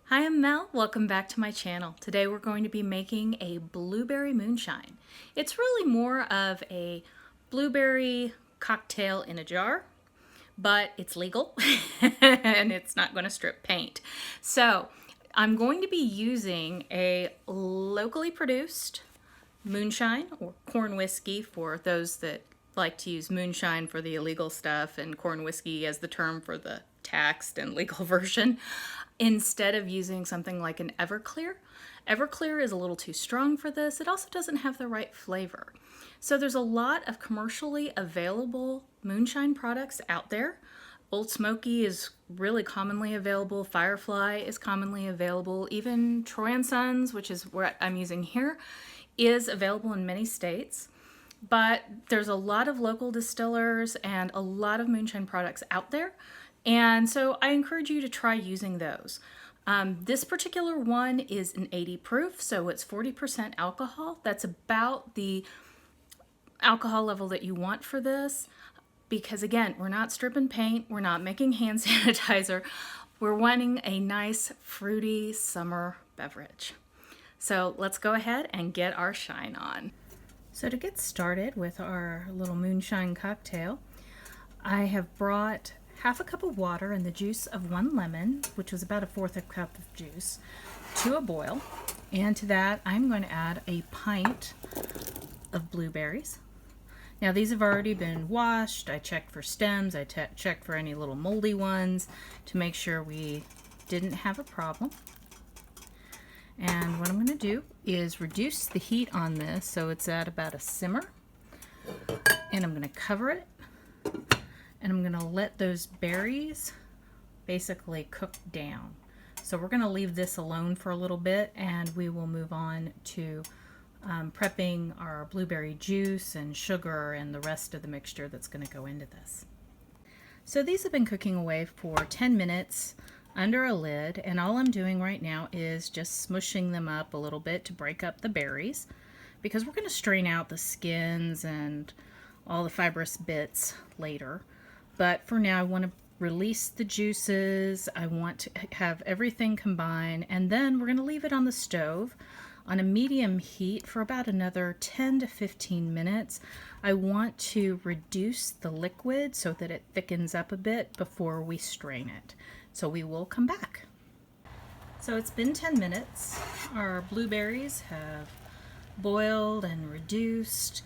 Hi, I'm Mel. Welcome back to my channel. Today we're going to be making a blueberry moonshine. It's really more of a blueberry cocktail in a jar, but it's legal and it's not going to strip paint. So I'm going to be using a locally produced moonshine or corn whiskey for those that like to use moonshine for the illegal stuff and corn whiskey as the term for the taxed and legal version, instead of using something like an Everclear. Everclear is a little too strong for this. It also doesn't have the right flavor. So there's a lot of commercially available moonshine products out there. Old Smoky is really commonly available. Firefly is commonly available. Even Troy & Sons, which is what I'm using here, is available in many states. But there's a lot of local distillers and a lot of moonshine products out there. And so I encourage you to try using those. This particular one is an 80 proof, so it's 40% alcohol. That's about the alcohol level that you want for this. Because again, we're not stripping paint, we're not making hand sanitizer. We're wanting a nice fruity summer beverage. So let's go ahead and get our shine on. So to get started with our little moonshine cocktail, I have brought half a cup of water and the juice of 1 lemon, which was about 1/4 cup of juice, to a boil. And to that, I'm going to add a pint of blueberries. Now these have already been washed. I checked for stems. I checked for any little moldy ones to make sure we didn't have a problem. And what I'm going to do is reduce the heat on this so it's at about a simmer. And I'm going to cover it. And I'm going to let those berries basically cook down. So we're going to leave this alone for a little bit and we will move on to prepping our blueberry juice and sugar and the rest of the mixture that's going to go into this. So these have been cooking away for 10 minutes under a lid, and all I'm doing right now is just smushing them up a little bit to break up the berries, because we're going to strain out the skins and all the fibrous bits later. But for now I want to release the juices. I want to have everything combine, and then we're going to leave it on the stove on a medium heat for about another 10 to 15 minutes. I want to reduce the liquid so that it thickens up a bit before we strain it. So we will come back. So it's been 10 minutes. Our blueberries have boiled and reduced.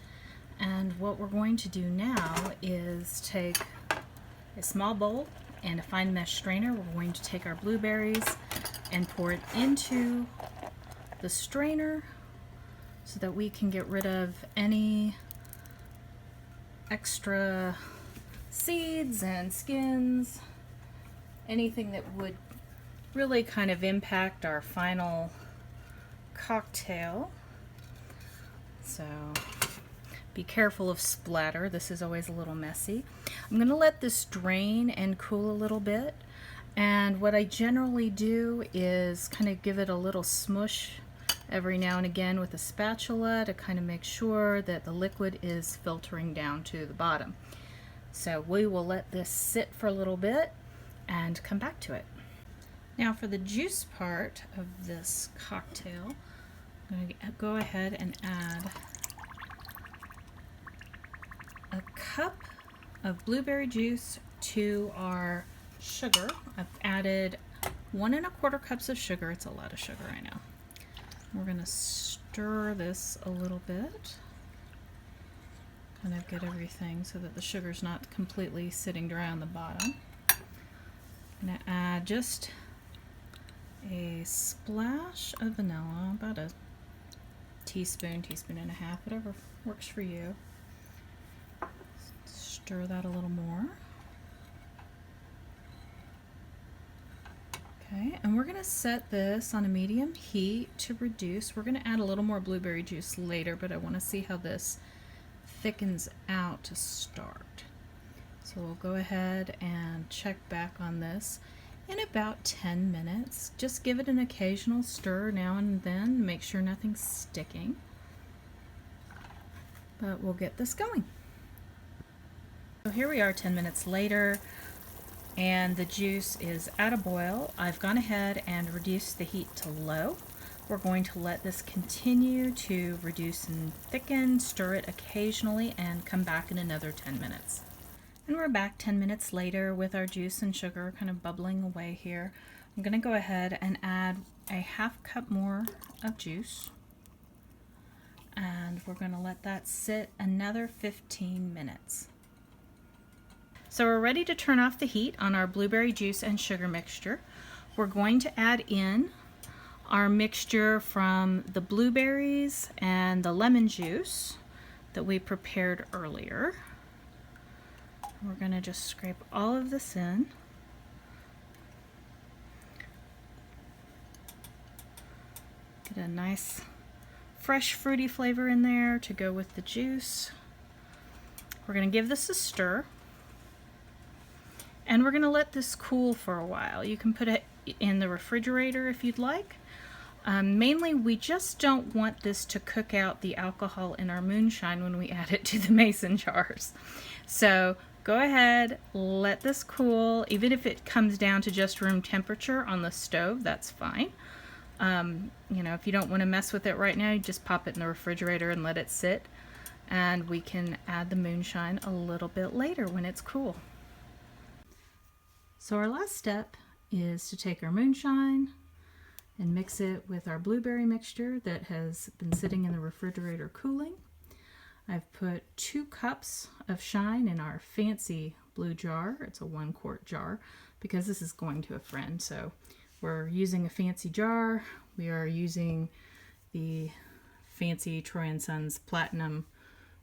And what we're going to do now is take a small bowl and a fine mesh strainer. We're going to take our blueberries and pour it into the strainer so that we can get rid of any extra seeds and skins, anything that would really kind of impact our final cocktail. So be careful of splatter. This is always a little messy. I'm going to let this drain and cool a little bit. And what I generally do is kind of give it a little smush every now and again with a spatula to kind of make sure that the liquid is filtering down to the bottom. So we will let this sit for a little bit and come back to it. Now for the juice part of this cocktail, I'm going to go ahead and add a cup of blueberry juice to our sugar. I've added 1 1/4 cups of sugar. It's a lot of sugar, I know. We're going to stir this a little bit, kind of get everything so that the sugar's not completely sitting dry on the bottom. I'm going to add just a splash of vanilla, about a teaspoon, teaspoon and a half, whatever works for you. Stir that a little more. Okay, and we're going to set this on a medium heat to reduce. We're going to add a little more blueberry juice later, but I want to see how this thickens out to start. So we'll go ahead and check back on this in about 10 minutes. Just give it an occasional stir now and then, make sure nothing's sticking. But we'll get this going. So here we are 10 minutes later. and the juice is at a boil. I've gone ahead and reduced the heat to low. We're going to let this continue to reduce and thicken, stir it occasionally, and come back in another 10 minutes. And we're back 10 minutes later with our juice and sugar kind of bubbling away here. I'm going to go ahead and add a half cup more of juice. And we're going to let that sit another 15 minutes. So we're ready to turn off the heat on our blueberry juice and sugar mixture. We're going to add in our mixture from the blueberries and the lemon juice that we prepared earlier. We're going to just scrape all of this in. Get a nice fresh fruity flavor in there to go with the juice. We're going to give this a stir. And we're going to let this cool for a while. You can put it in the refrigerator if you'd like. Mainly, we just don't want this to cook out the alcohol in our moonshine when we add it to the mason jars. So go ahead, let this cool. Even if it comes down to just room temperature on the stove, that's fine. You know, if you don't want to mess with it right now, you just pop it in the refrigerator and let it sit. And we can add the moonshine a little bit later when it's cool. So our last step is to take our moonshine and mix it with our blueberry mixture that has been sitting in the refrigerator cooling. I've put 2 cups of shine in our fancy blue jar. It's a 1 quart jar because this is going to a friend. So we're using a fancy jar. We are using the fancy Troy & Sons Platinum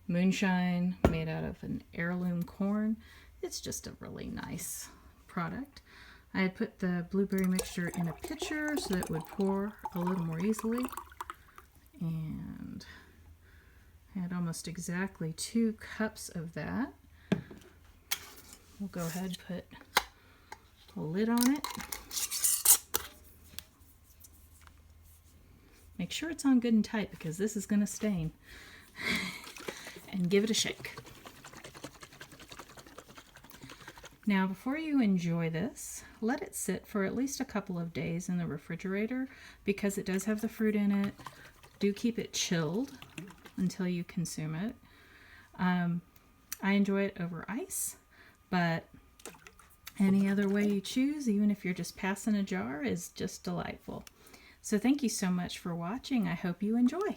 Moonshine made out of an heirloom corn. It's just a really nice product. I had put the blueberry mixture in a pitcher so that it would pour a little more easily, and I had almost exactly 2 cups of that. We'll go ahead and put a lid on it. Make sure it's on good and tight because this is going to stain. And give it a shake. Now, before you enjoy this, let it sit for at least a couple of days in the refrigerator because it does have the fruit in it. Do keep it chilled until you consume it. I enjoy it over ice, but any other way you choose, even if you're just passing a jar, is just delightful. So thank you so much for watching. I hope you enjoy.